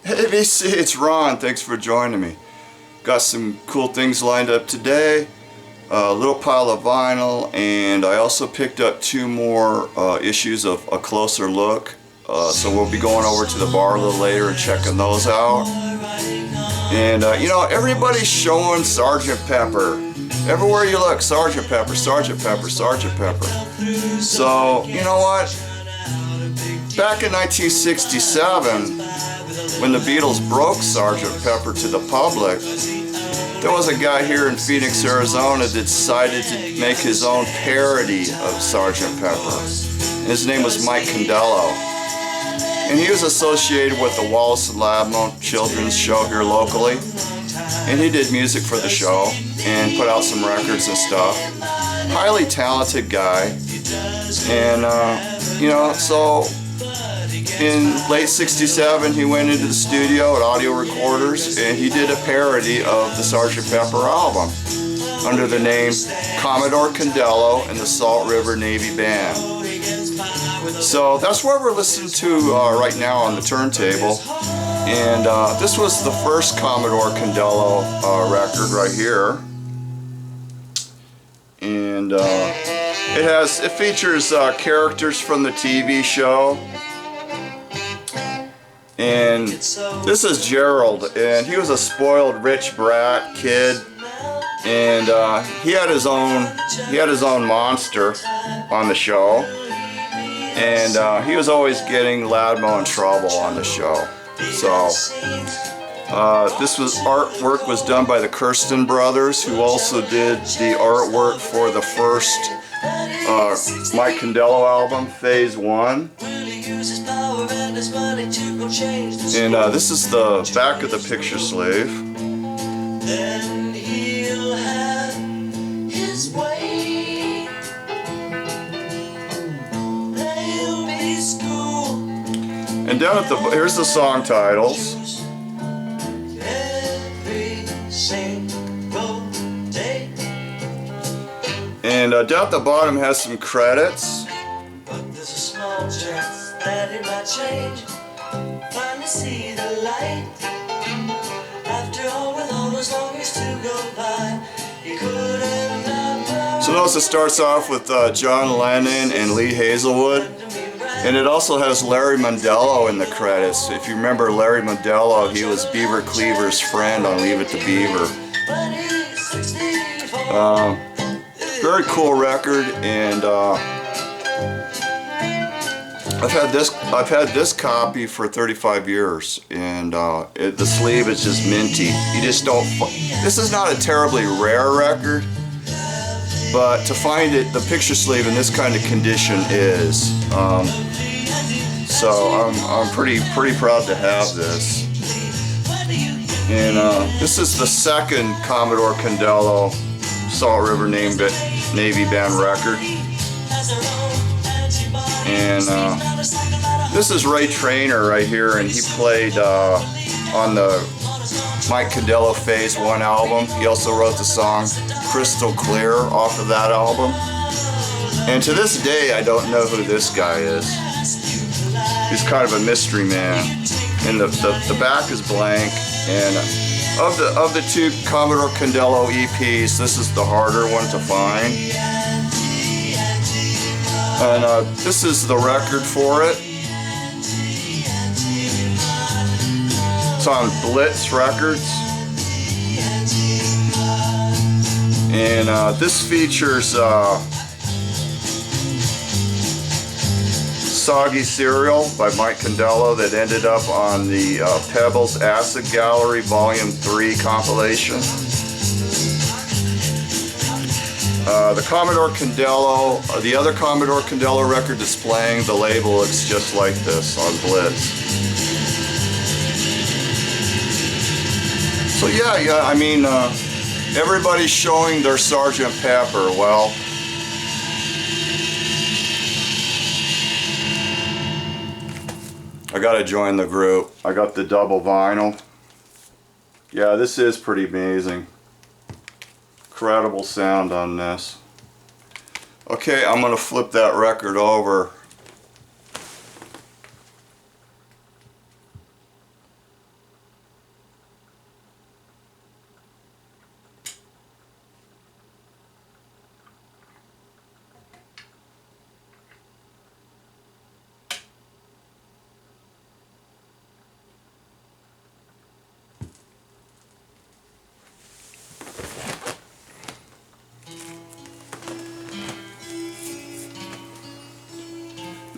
Hey VC, it's Ron. Thanks for joining me. Got some cool things lined up today. A little pile of vinyl, and I also picked up 2 more issues of A Closer Look. So we'll be going over to the bar a little later and checking those out. And you know, everybody's showing Sgt. Pepper. Everywhere you look, Sgt. Pepper, Sgt. Pepper, Sgt. Pepper. So, you know what? Back in 1967, when the Beatles broke Sgt. Pepper to the public, there was a guy here in Phoenix, Arizona that decided to make his own parody of Sgt. Pepper. His name was Mike Candela. And he was associated with the Wallace and Lamont Children's Show here locally. And he did music for the show and put out some records and stuff. Highly talented guy. And, you know, so in late '67 he went into the studio at Audio Recorders and he did a parody of the Sgt. Pepper album under the name Commodore Candela and the Salt River Navy Band. So that's what we're listening to right now on the turntable. And this was the first Commodore Candela record right here. And it features characters from the TV show. And this is Gerald, and he was a spoiled rich brat kid, and he had his own monster on the show, and he was always getting Loudmo in trouble on the show. So artwork was done by the Kirsten brothers, who also did the artwork for the first Mike Candela album, Phase 1. And this is the back of the picture sleeve. Then he'll have his way. There'll be school. And down at here's the song titles. Every single day. And down at the bottom has some credits. But there's a small chance that it might change. Finally see the light. After all, with all those long years to go by, you could have. So notice it starts off with John Lennon and Lee Hazelwood, and it also has Larry Mondello in the credits. If you remember Larry Mondello, he was Beaver Cleaver's friend on Leave It to Beaver. Very cool record, and I've had this copy for 35 years, and the sleeve is just minty. You just don't. This is not a terribly rare record, but to find it, the picture sleeve in this kind of condition is. So I'm pretty proud to have this. And this is the second Commodore Candela Salt River Navy Band record. And this is Ray Traynor right here, and he played on the Mike Candela Phase 1 album. He also wrote the song Crystal Clear off of that album. And to this day, I don't know who this guy is. He's kind of a mystery man. And the back is blank. And of the 2 Commodore Candela EPs, this is the harder one to find. And this is the record for it. It's on Blitz Records. And this features Soggy Cereal by Mike Candela that ended up on the Pebbles Acid Gallery Volume 3 compilation. The Commodore Candela, the other Commodore Candela record displaying the label looks just like this on Blitz. So yeah, I mean, everybody's showing their Sgt. Pepper. Well, I gotta join the group. I got the double vinyl. Yeah, this is pretty amazing. Incredible sound on this. Okay, I'm gonna flip that record over.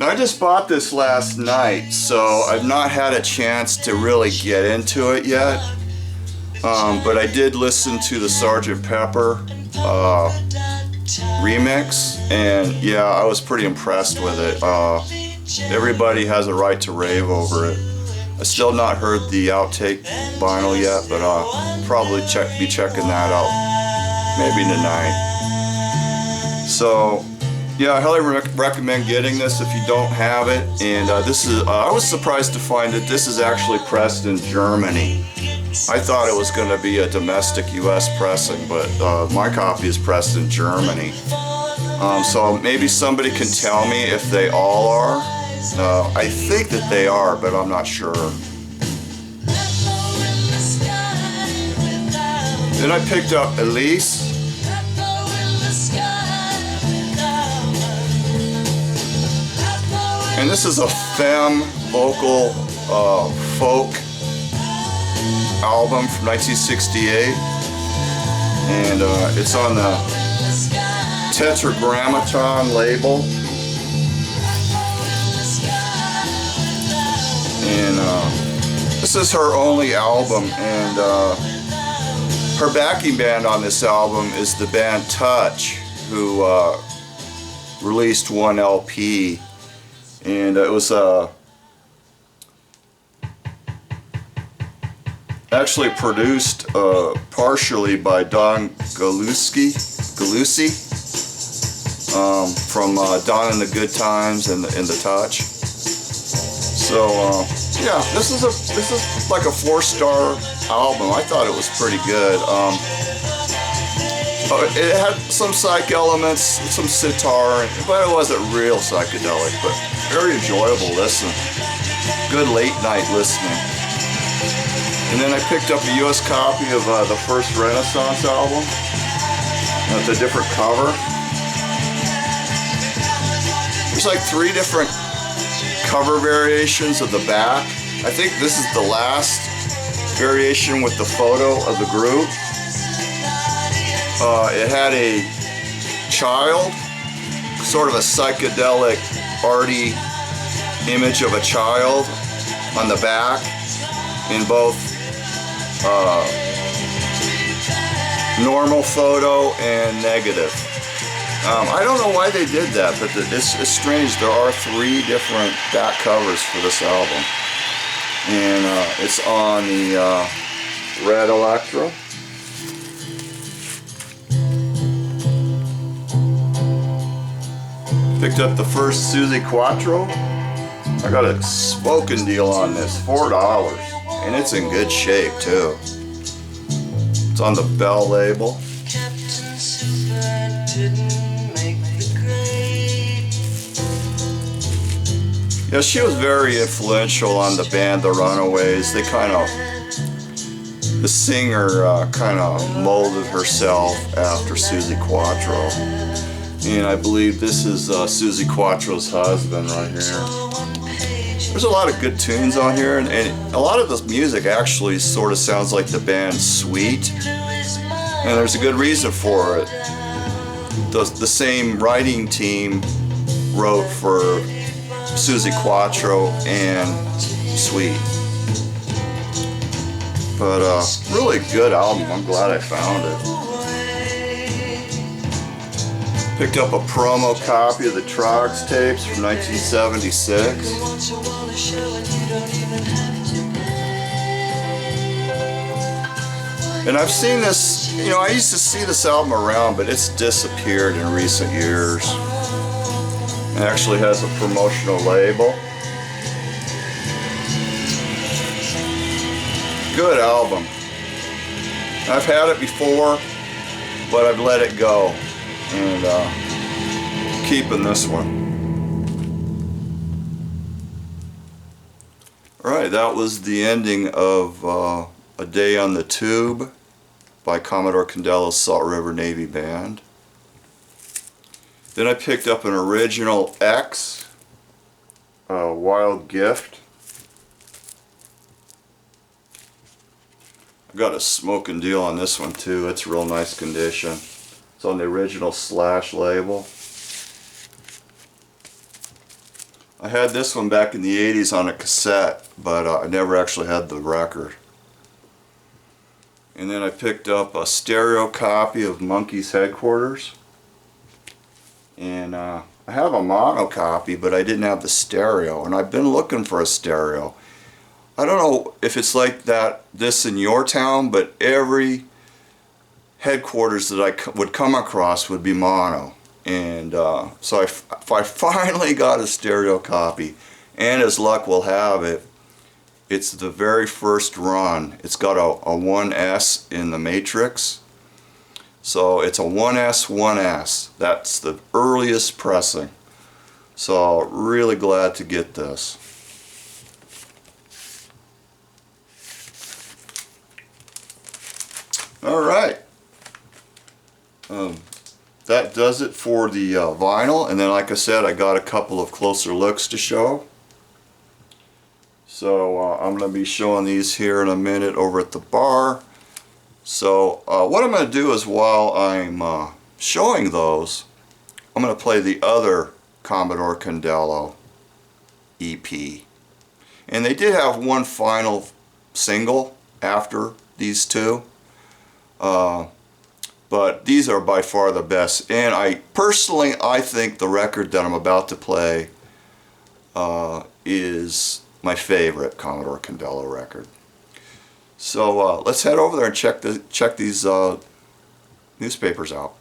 Now, I just bought this last night, so I've not had a chance to really get into it yet. But I did listen to the Sgt. Pepper remix, and yeah, I was pretty impressed with it. Everybody has a right to rave over it. I still not heard the outtake vinyl yet, but I'll probably be checking that out maybe tonight. So yeah, I highly recommend getting this if you don't have it. And this is I was surprised to find that this is actually pressed in Germany. I thought it was going to be a domestic US pressing, but my copy is pressed in Germany. So maybe somebody can tell me if they all are. I think that they are, but I'm not sure. Then I picked up Elise. And this is a femme vocal folk album from 1968. And it's on the Tetragrammaton label. And this is her only album, and her backing band on this album is the band Touch, who released one LP, and it was actually produced partially by Don Galusi from Don and the Good Times and the Touch. So yeah, this is like a 4-star album. I thought it was pretty good. It had some psych elements, some sitar, but it wasn't real psychedelic. But very enjoyable listen. Good late night listening. And then I picked up a U.S. copy of the first Renaissance album. It's a different cover. There's like 3 different cover variations of the back. I think this is the last variation with the photo of the group. It had a child, sort of a psychedelic, arty image of a child on the back in both normal photo and negative. I don't know why they did that, but it's strange. There are 3 different back covers for this album. And it's on the Red Electro. Picked up the first Suzi Quattro. I got a smoking deal on this, $4. And it's in good shape too. It's on the Bell label. Yeah, she was very influential on the band The Runaways. The singer kind of molded herself after Suzi Quattro. And I believe this is Suzi Quattro's husband right here. There's a lot of good tunes on here, and a lot of this music actually sort of sounds like the band Sweet. And there's a good reason for it. The same writing team wrote for Suzi Quattro and Sweet. But really good album. I'm glad I found it. Picked up a promo copy of the Trogs tapes from 1976. And I've seen this, I used to see this album around, but it's disappeared in recent years. It actually has a promotional label. Good album. I've had it before, but I've let it go. And keeping this one. Alright, that was the ending of A Day on the Tube by Commodore Candela's Salt River Navy Band. Then I picked up an original X, Wild Gift. I got a smoking deal on this one too. It's real nice condition. It's on the original Slash label. had this one back in the 80s on a cassette, but I never actually had the record. And then I picked up a stereo copy of Monkey's Headquarters. And I have a mono copy, but I didn't have the stereo. And I've been looking for a stereo. I don't know if it's like this in your town, but every Headquarters that I would come across would be mono. And so I finally got a stereo copy, and as luck will have it, it's the very first run. It's got a 1S in the matrix, so it's a 1S. That's the earliest pressing, so really glad to get this. Alright, that does it for the vinyl, and then like I said, I got a couple of closer looks to show. So I'm going to be showing these here in a minute over at the bar. So what I'm going to do is, while I'm showing those, I'm going to play the other Commodore Candela EP. And they did have one final single after these two. But these are by far the best, and I think the record that I'm about to play is my favorite Commodore Candela record. So let's head over there and check these newspapers out.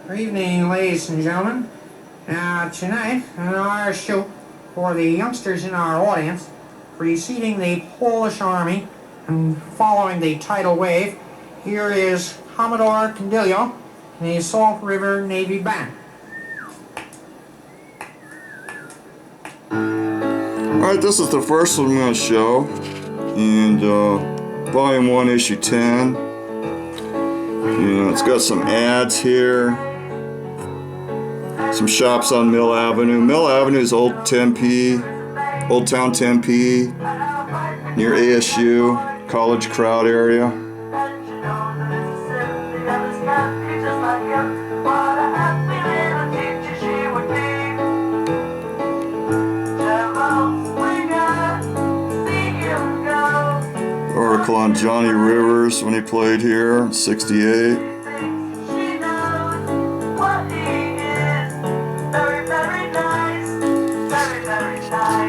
Good evening, ladies and gentlemen. Tonight on our show, for the youngsters in our audience, preceding the Polish Army and following the tidal wave, here is Commodore Candela and the Salt River Navy Band. Alright, this is the first one I'm going to show, and Volume 1, Issue 10. It's got some ads here. Some shops on Mill Avenue. Mill Avenue is Old Tempe, Old Town Tempe, near ASU, College Crowd area. Article on Johnny Rivers when he played here in '68.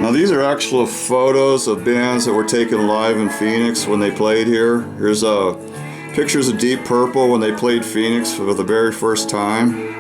Now these are actual photos of bands that were taken live in Phoenix when they played here. Here's pictures of Deep Purple when they played Phoenix for the very first time.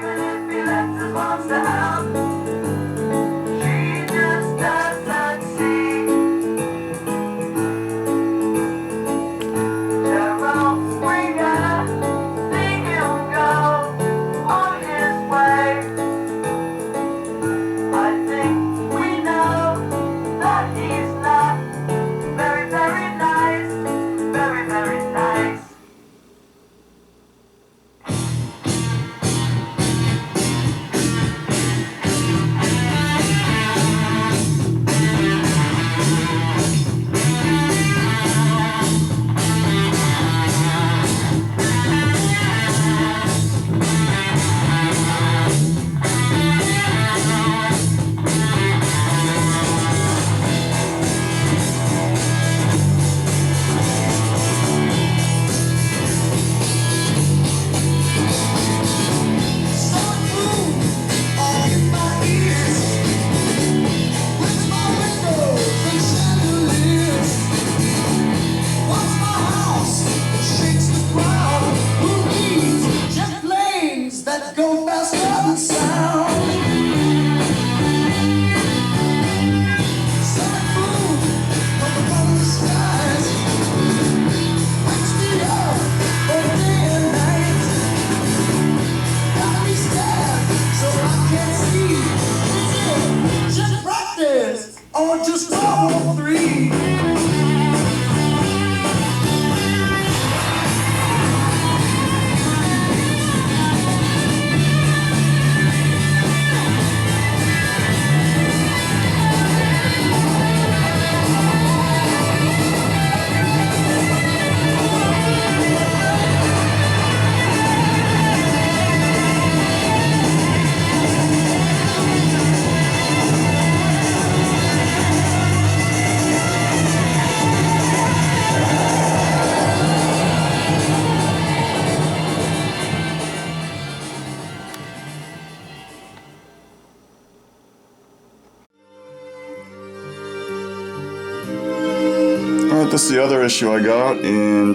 This is the other issue I got, and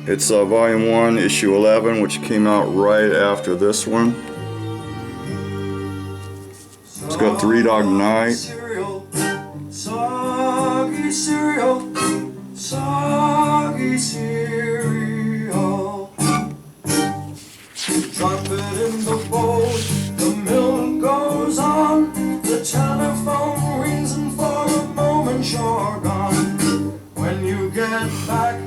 it's Volume 1, Issue 11, which came out right after this one. It's got Three Dog Night. Soggy cereal, soggy cereal. Drop it in the bowl, the milk goes on, the telephone rings, and for a moment you're gone. When you get back,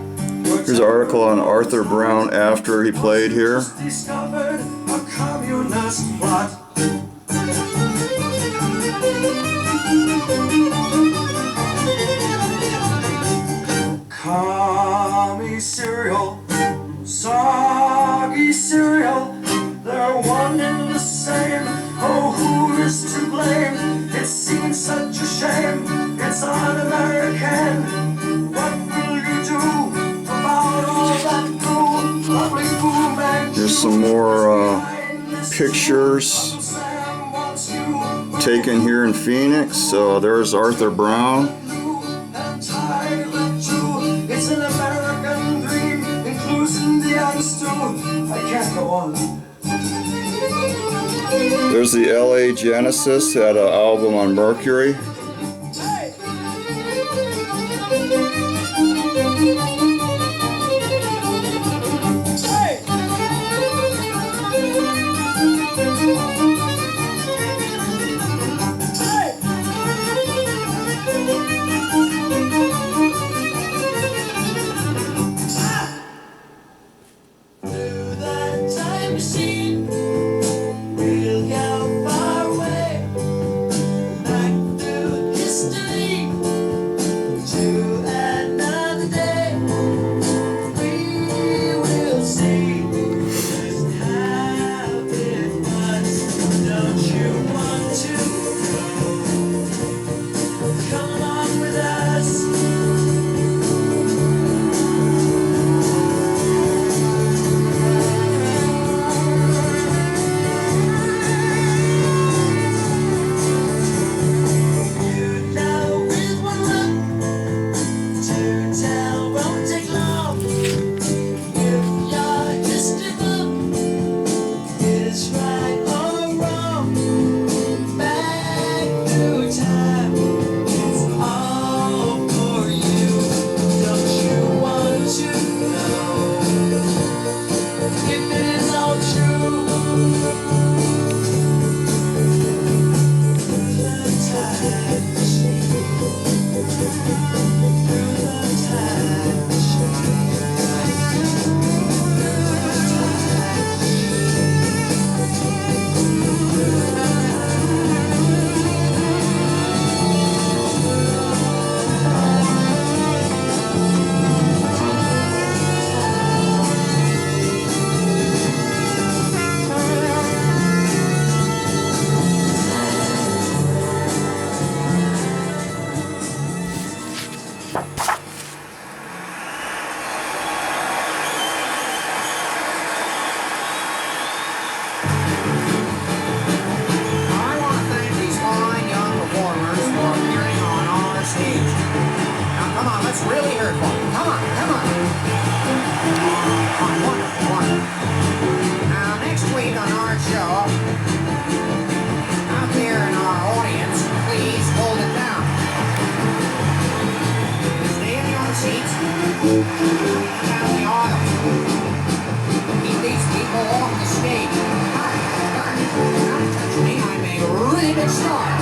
Here's an article on Arthur Brown after he played here. discovered a communist plot. Commie cereal, soggy cereal, they're one and the same. Oh, who is to blame? It seems such a shame. It's un-American. What will you do about all that blue, lovely food man? Here's some more pictures taken here in Phoenix. So there's Arthur Brown. It's an American dream, including the youngsters too. I can't go on. There's the LA Genesis, had an album on Mercury. Hey! Hey! Keep these people off the stage. Don't touch me, I'm a really big star.